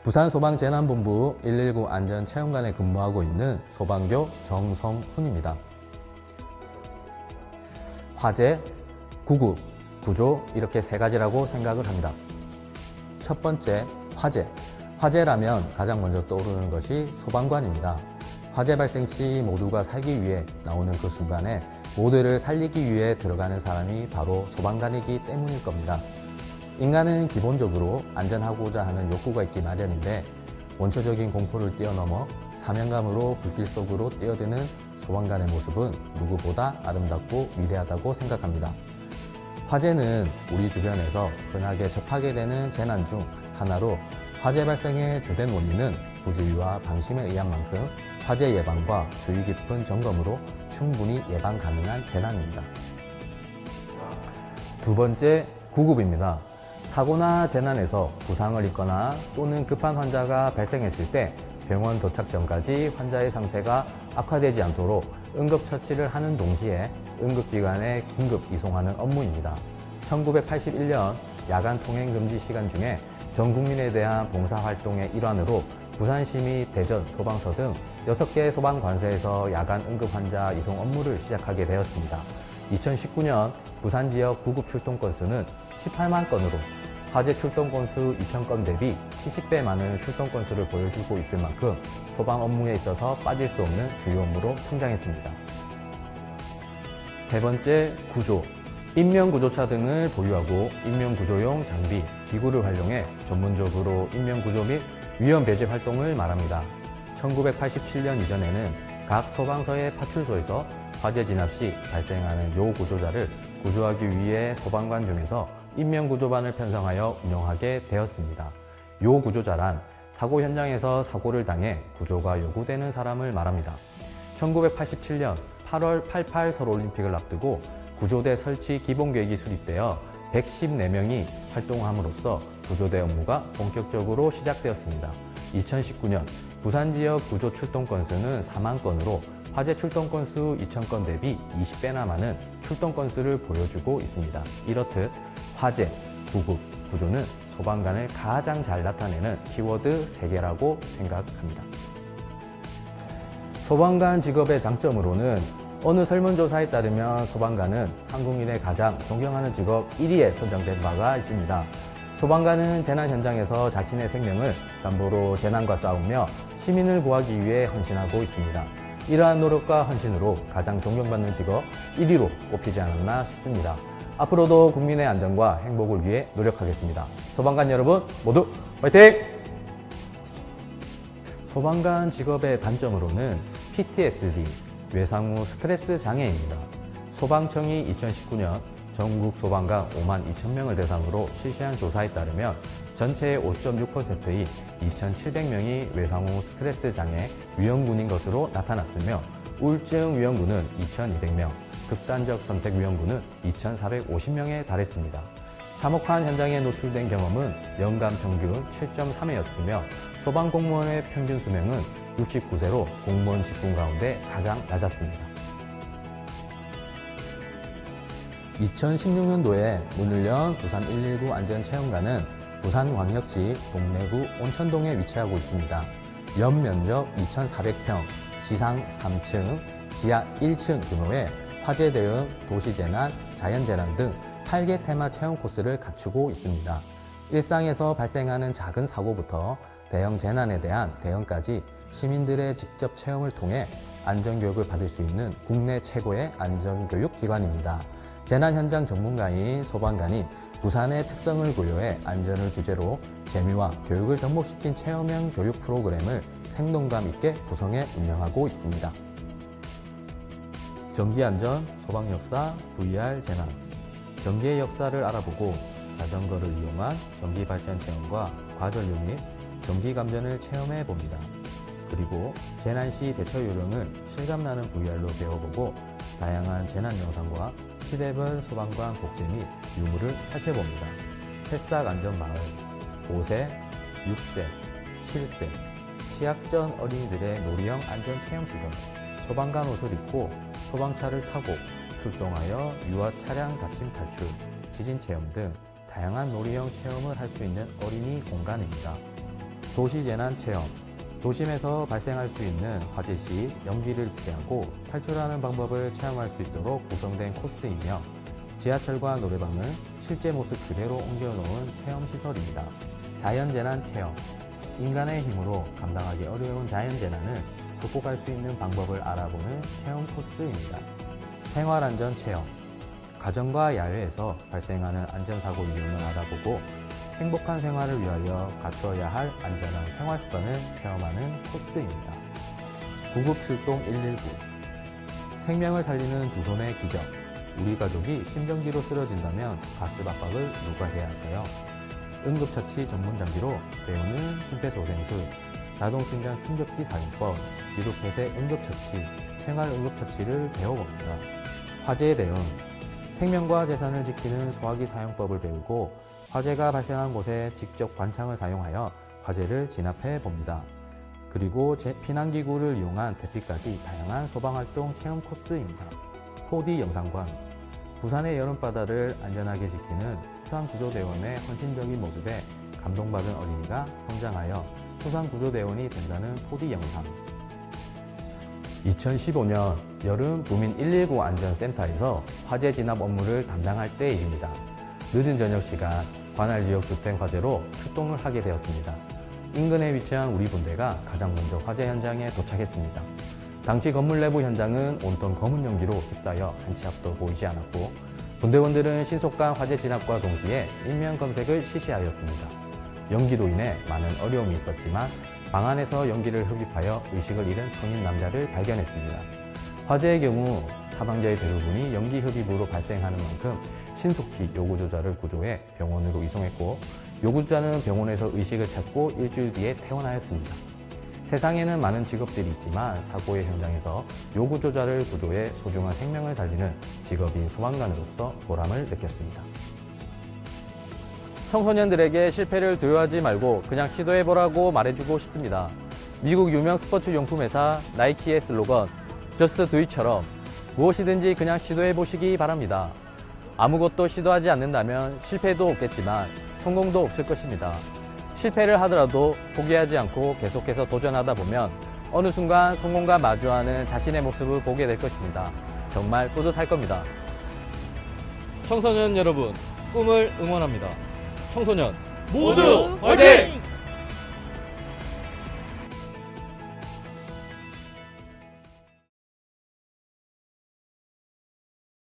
부산소방재난본부 119 안전체험관에 근무하고 있는 소방교 정성훈입니다. 화재, 구급, 구조 이렇게 세 가지라고 생각을 합니다. 첫 번째, 화재. 화재라면 가장 먼저 떠오르는 것이 소방관입니다. 화재 발생 시 모두가 살기 위해 나오는 그 순간에 모두를 살리기 위해 들어가는 사람이 바로 소방관이기 때문일 겁니다. 인간은 기본적으로 안전하고자 하는 욕구가 있기 마련인데 원초적인 공포를 뛰어넘어 사명감으로 불길 속으로 뛰어드는 소방관의 모습은 누구보다 아름답고 위대하다고 생각합니다. 화재는 우리 주변에서 흔하게 접하게 되는 재난 중 하나로 화재 발생의 주된 원인은 부주의와 방심에 의한 만큼 화재 예방과 주의 깊은 점검으로 충분히 예방 가능한 재난입니다. 두 번째, 구급입니다. 사고나 재난에서 부상을 입거나 또는 급한 환자가 발생했을 때 병원 도착 전까지 환자의 상태가 악화되지 않도록 응급처치를 하는 동시에 응급기관에 긴급 이송하는 업무입니다. 1981년 야간 통행 금지 시간 중에 전 국민에 대한 봉사활동의 일환으로 부산시 및 대전, 소방서 등 6개 소방관서에서 야간 응급 환자 이송 업무를 시작하게 되었습니다. 2019년 부산 지역 구급 출동 건수는 18만 건으로 화재 출동 건수 2,000건 대비 70배 많은 출동 건수를 보여주고 있을 만큼 소방 업무에 있어서 빠질 수 없는 주요 업무로 성장했습니다. 세 번째, 구조. 인명구조차 등을 보유하고 인명구조용 장비, 기구를 활용해 전문적으로 인명구조 및 위험 배제 활동을 말합니다. 1987년 이전에는 각 소방서의 파출소에서 화재 진압 시 발생하는 요구조자를 구조하기 위해 소방관 중에서 인명구조반을 편성하여 운영하게 되었습니다. 요구조자란 사고 현장에서 사고를 당해 구조가 요구되는 사람을 말합니다. 1987년 8월 88 서울올림픽을 앞두고 구조대 설치 기본계획이 수립되어 114명이 활동함으로써 구조대 업무가 본격적으로 시작되었습니다. 2019년 부산 지역 구조 출동 건수는 4만 건으로 화재 출동 건수 2,000건 대비 20배나 많은 출동 건수를 보여주고 있습니다. 이렇듯 화재, 구급, 구조는 소방관을 가장 잘 나타내는 키워드 3개라고 생각합니다. 소방관 직업의 장점으로는 어느 설문조사에 따르면 소방관은 한국인의 가장 존경하는 직업 1위에 선정된 바가 있습니다. 소방관은 재난 현장에서 자신의 생명을 담보로 재난과 싸우며 시민을 구하기 위해 헌신하고 있습니다. 이러한 노력과 헌신으로 가장 존경받는 직업 1위로 꼽히지 않았나 싶습니다. 앞으로도 국민의 안전과 행복을 위해 노력하겠습니다. 소방관 여러분 모두 화이팅! 소방관 직업의 단점으로는 PTSD, 외상 후 스트레스 장애입니다. 소방청이 2019년 전국 소방관 5만 2천 명을 대상으로 실시한 조사에 따르면 전체의 5.6%인 2,700명이 외상 후 스트레스 장애 위험군인 것으로 나타났으며 우울증 위험군은 2,200명, 극단적 선택 위험군은 2,450명에 달했습니다. 참혹한 현장에 노출된 경험은 연간 평균 7.3회였으며 소방공무원의 평균 수명은 69세로 공무원 직군 가운데 가장 낮았습니다. 2016년도에 문을 연 부산 119 안전체험관은 부산광역시 동래구 온천동에 위치하고 있습니다. 연면적 2,400평, 지상 3층, 지하 1층 규모의 화재 대응, 도시재난, 자연재난 등 8개 테마 체험 코스를 갖추고 있습니다. 일상에서 발생하는 작은 사고부터 대형 재난에 대한 대응까지 시민들의 직접 체험을 통해 안전교육을 받을 수 있는 국내 최고의 안전교육 기관입니다. 재난 현장 전문가인 소방관인 부산의 특성을 고려해 안전을 주제로 재미와 교육을 접목시킨 체험형 교육 프로그램을 생동감 있게 구성해 운영하고 있습니다. 전기안전, 소방역사, VR 재난, 전기의 역사를 알아보고 자전거를 이용한 전기발전 체험과 과전류 및 전기감전을 체험해 봅니다. 그리고 재난시 대처 요령을 실감나는 VR로 배워보고 다양한 재난 영상과 시대별 소방관 복제 및 유무를 살펴봅니다. 새싹 안전마을, 5세, 6세, 7세, 취약전 어린이들의 놀이형 안전체험시설, 소방관 옷을 입고 소방차를 타고 출동하여 유아 차량 닫힘 탈출, 지진 체험 등 다양한 놀이형 체험을 할 수 있는 어린이 공간입니다. 도시재난 체험. 도심에서 발생할 수 있는 화재 시 연기를 피하고 탈출하는 방법을 체험할 수 있도록 구성된 코스이며 지하철과 노래방을 실제 모습 그대로 옮겨놓은 체험시설입니다. 자연재난 체험. 인간의 힘으로 감당하기 어려운 자연재난을 극복할 수 있는 방법을 알아보는 체험 코스입니다. 생활안전 체험. 가정과 야외에서 발생하는 안전사고 이유를 알아보고 행복한 생활을 위하여 갖추어야 할 안전한 생활 습관을 체험하는 코스입니다. 구급출동 119. 생명을 살리는 두 손의 기적. 우리 가족이 심정지로 쓰러진다면 가스 압박을 누가 해야 할까요? 응급처치 전문 장비로 배우는 심폐소생술, 자동심장 충격기 사용법, 기도폐쇄 응급처치, 생활응급처치를 배워봅니다. 화재에 대응. 생명과 재산을 지키는 소화기 사용법을 배우고 화재가 발생한 곳에 직접 관창을 사용하여 화재를 진압해 봅니다. 그리고 피난기구를 이용한 대피까지 다양한 소방활동 체험 코스입니다. 4D 영상관. 부산의 여름바다를 안전하게 지키는 수상구조대원의 헌신적인 모습에 감동받은 어린이가 성장하여 수상구조대원이 된다는 4D 영상. 2015년 여름 부민 119 안전센터에서 화재 진압 업무를 담당할 때의 일입니다. 늦은 저녁 시간 관할 지역 주택 화재로 출동을 하게 되었습니다. 인근에 위치한 우리 분대가 가장 먼저 화재 현장에 도착했습니다. 당시 건물 내부 현장은 온통 검은 연기로 휩싸여 한 치 앞도 보이지 않았고 분대원들은 신속한 화재 진압과 동시에 인명 검색을 실시하였습니다. 연기로 인해 많은 어려움이 있었지만 방 안에서 연기를 흡입하여 의식을 잃은 성인 남자를 발견했습니다. 화재의 경우 사망자의 대부분이 연기 흡입으로 발생하는 만큼 신속히 요구조자를 구조해 병원으로 이송했고 요구자는 병원에서 의식을 찾고 일주일 뒤에 퇴원하였습니다. 세상에는 많은 직업들이 있지만 사고의 현장에서 요구조자를 구조해 소중한 생명을 살리는 직업인 소방관으로서 보람을 느꼈습니다. 청소년들에게 실패를 두려워하지 말고 그냥 시도해보라고 말해주고 싶습니다. 미국 유명 스포츠 용품 회사 나이키의 슬로건 Just Do It처럼 무엇이든지 그냥 시도해보시기 바랍니다. 아무것도 시도하지 않는다면 실패도 없겠지만 성공도 없을 것입니다. 실패를 하더라도 포기하지 않고 계속해서 도전하다 보면 어느 순간 성공과 마주하는 자신의 모습을 보게 될 것입니다. 정말 뿌듯할 겁니다. 청소년 여러분, 꿈을 응원합니다. 청소년 모두 화이팅!